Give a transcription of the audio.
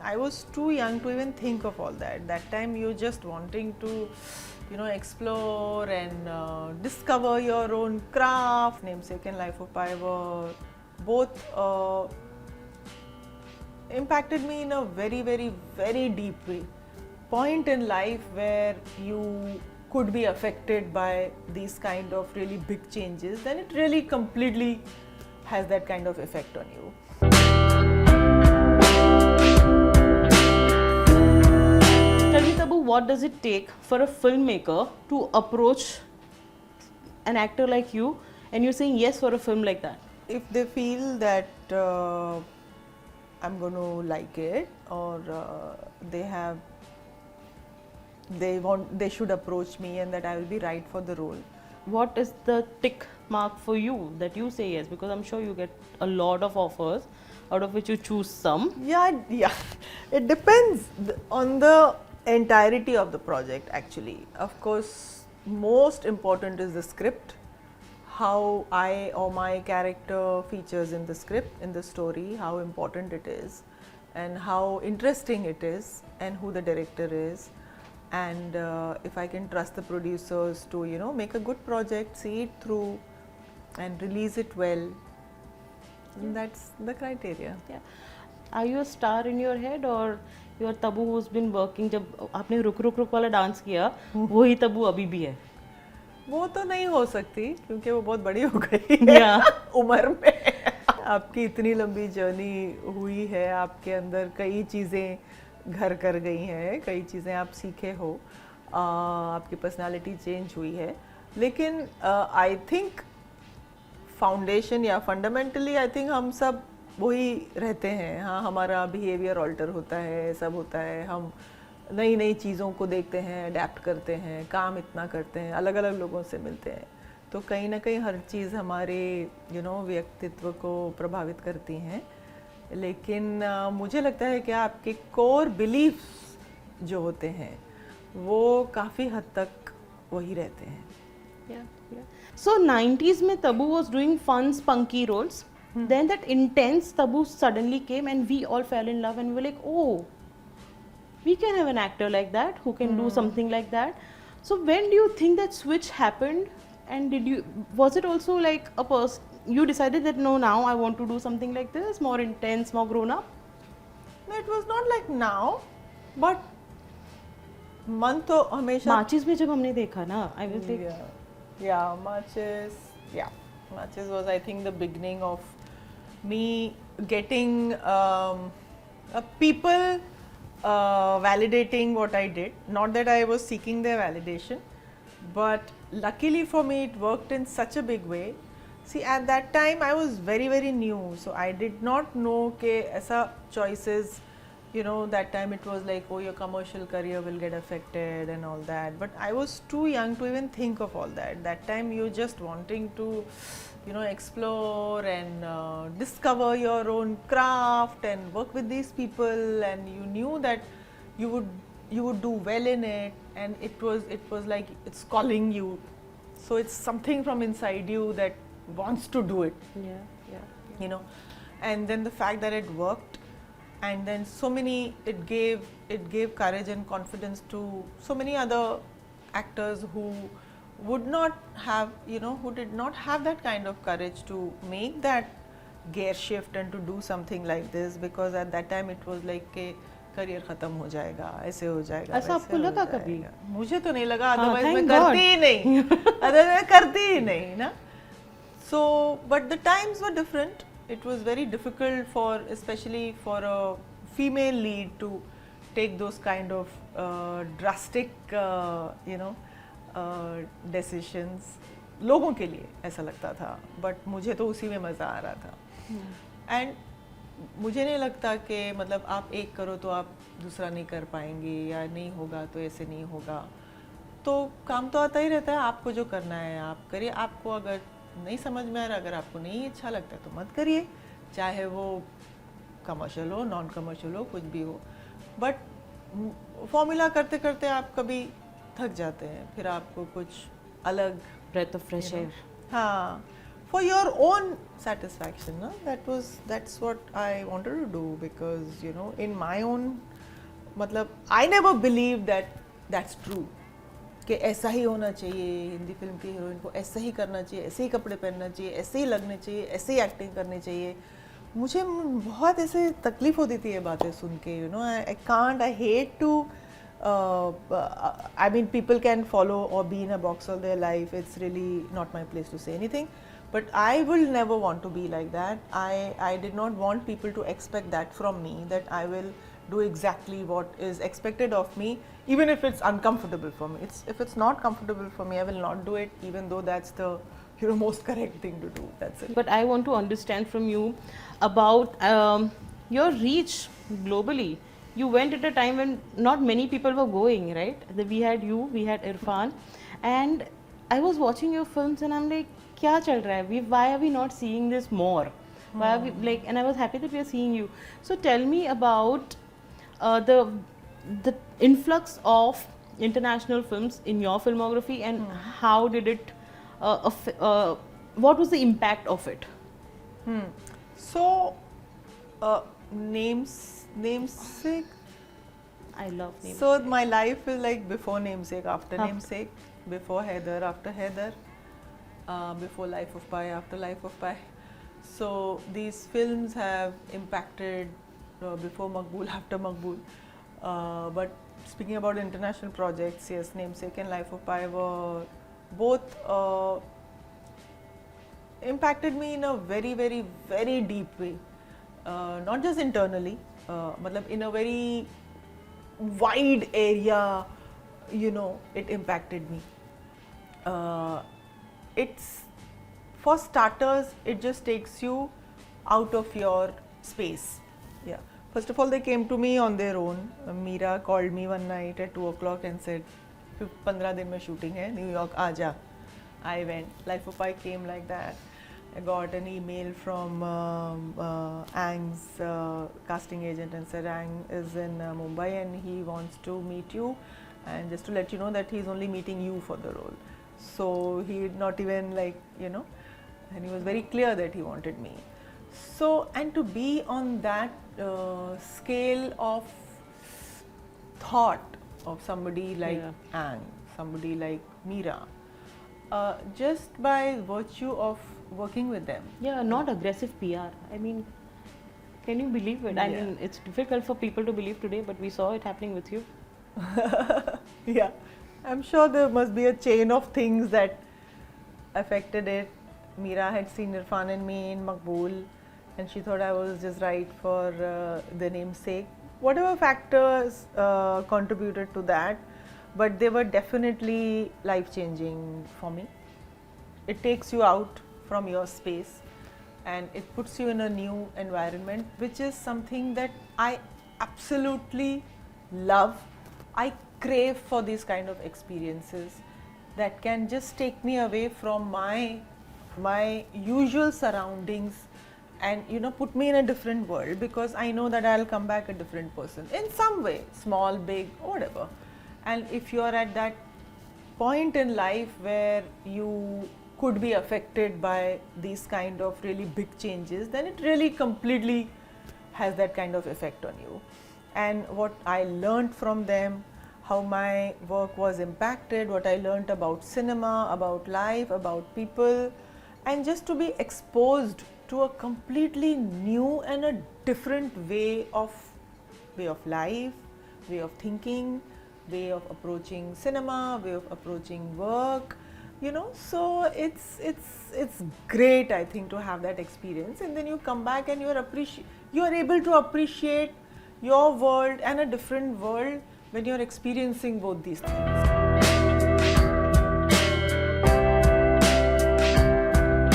I was too young to even think of all that. That time you're just wanting to, explore and discover your own craft. Namesake and Life of Pi were both impacted me in a very, very, very deep way. Point in life where you could be affected by these kind of really big changes, then it really completely has that kind of effect on you. Tell me, Tabu, what does it take for a filmmaker to approach an actor like you and you're saying yes for a film like that? If they feel that I'm going to like it, or they should approach me and that I will be right for the role. What is the tick mark for you that you say yes? Because I'm sure you get a lot of offers, out of which you choose some. Yeah. It depends on the entirety of the project actually. Of course, most important is the script, how I or my character features in the script, in the story, how important it is and how interesting it is and who the director is. And if I can trust the producers to make a good project, see it through and release it well, that's the criteria. Yeah. Are you a star in your head or you are Tabu who's been working? जब आपने रुक रुक रुक वाला dance किया, वही तबू अभी भी है. वो तो नहीं हो सकती क्योंकि वो बहुत बड़ी हो गई है उम्र में. आपकी इतनी लंबी जर्नी हुई है, आपके अंदर कई चीज़ें घर कर गई हैं, कई चीज़ें आप सीखे हो, आपकी पर्सनालिटी चेंज हुई है. लेकिन आई थिंक फाउंडेशन या फंडामेंटली आई थिंक हम सब वही रहते हैं. हाँ, हमारा बिहेवियर ऑल्टर होता है, सब होता है. हम नई नई चीज़ों को देखते हैं, अडेप्ट करते हैं, काम इतना करते हैं, अलग अलग लोगों से मिलते हैं, तो कहीं ना कहीं हर चीज़ हमारे व्यक्तित्व को प्रभावित करती हैं. लेकिन मुझे लगता है कि आपके कोर बिलीफ्स जो होते हैं वो काफ़ी हद तक वही रहते हैं. So 90s में Tabu was doing fun, spunky roles. Then that intense Tabu suddenly came and we all fell in love and we were like, oh, we can have an actor like that who can do something like that. So when do you think that switch happened? And was it also like a person, you decided that no, now I want to do something like this, more intense, more grown up? No, it was not like now, but मन तो हमेशा Marches में जब हमने देखा ना, I was like, Marches was I think the beginning of me getting people validating what I did. Not that I was seeking their validation, but luckily for me it worked in such a big way. See, at that time I was very, very new, so I did not know कि ऐसा choices, that time it was like, oh, your commercial career will get affected and all that. But I was too young to even think of all that. That time you're just wanting to, explore and discover your own craft and work with these people, and you knew that you would do well in it, and it was like it's calling you. So it's something from inside you that wants to do it. And then the fact that it worked, and then it gave courage and confidence to so many other actors who would not have, who did not have that kind of courage to make that gear shift and to do something like this, because at that time it was like के career खत्म हो जाएगा, ऐसे हो जाएगा. ऐसा आपको लगा कभी? मुझे तो नहीं लगा, अदरवाइज मैं करती ही नहीं, अदरवाइज मैं करती ही नहीं ना. So, but the times were different. It was very difficult especially for a female lead to take those kind of drastic, decisions. लोगों के लिए ऐसा लगता था, but मुझे तो उसी में मज़ा आ रहा था. And मुझे नहीं लगता कि मतलब आप एक करो तो आप दूसरा नहीं कर पाएंगे, या नहीं होगा तो ऐसे नहीं होगा. तो काम तो आता ही रहता है, आपको जो करना है आप करिए. आपको अगर नहीं समझ में आ रहा, अगर आपको नहीं अच्छा लगता है तो मत करिए, चाहे वो कमर्शियल हो, नॉन कमर्शियल हो, कुछ भी हो. बट फॉर्मूला करते करते आप कभी थक जाते हैं, फिर आपको कुछ अलग ब्रेथ ऑफ फ्रेश एयर. हाँ, for your own satisfaction, no? That's what I wanted to do, because you know, in my own, मतलब I never believed that that's true, कि ऐसा ही होना चाहिए, हिंदी फिल्म की हीरोइन को ऐसा ही करना चाहिए, ऐसे ही कपड़े पहनना चाहिए, ऐसे ही लगने चाहिए, ऐसे ही एक्टिंग करनी चाहिए. मुझे बहुत ऐसे तकलीफ होती थी ये बातें सुन के, you know. I hate to I mean, people can follow or be in a box all their life. It's really not my place to say anything. But I will never want to be like that. I did not want people to expect that from me, that I will do exactly what is expected of me, even if it's uncomfortable for me. If it's not comfortable for me, I will not do it, even though that's the most correct thing to do. That's it. But I want to understand from you about your reach globally. You went at a time when not many people were going, right? We had you, we had Irrfan, and I was watching your films and I'm like, kya chal raha hai? Why are we not seeing this more? Why are we like? And I was happy that we are seeing you. So tell me about the influx of international films in your filmography, and how did it? What was the impact of it? So, namesake. I love namesake. So my life is like before namesake, after namesake, before Heather, after Heather, before Life of Pi, after Life of Pi. So these films have impacted before Maqbool, after Maqbool. But speaking about international projects, yes, namesake and Life of Pi were both impacted me in a very, very, very deep way. Not just internally, matlab in a very wide area, you know, it impacted me. It's, for starters, it just takes you out of your space. Yeah. First of all, they came to me on their own. Meera called me one night at 2 o'clock and said, 15 din mein shooting hai, New York, aaja. I went. Life of Pi came like that. I got an email from Ang's casting agent and said, Ang is in Mumbai and he wants to meet you, and just to let you know that he's only meeting you for the role. So he did not even, like, you know, and he was very clear that he wanted me. So, and to be on that scale of thought of somebody like Ang, somebody like Meera, just by virtue of working with them. Yeah, not aggressive PR. I mean, can you believe it? I mean, it's difficult for people to believe today, but we saw it happening with you. Yeah, I'm sure there must be a chain of things that affected it. Meera had seen Irrfan and me in Maqbool, and she thought I was just right for the namesake. Whatever factors contributed to that, but they were definitely life-changing for me. It takes you out from your space and it puts you in a new environment, which is something that I absolutely love. I crave for these kind of experiences that can just take me away from my usual surroundings and, you know, put me in a different world, because I know that I'll come back a different person in some way, small, big, whatever. And if you're at that point in life where you could be affected by these kind of really big changes, then it really completely has that kind of effect on you. And what I learned from them, how my work was impacted, what I learned about cinema, about life, about people, and just to be exposed to a completely new and a different way of life, way of thinking, way of approaching cinema, way of approaching work, you know. So it's great, I think, to have that experience, and then you come back and you are able to appreciate your world and a different world when you're experiencing both these things.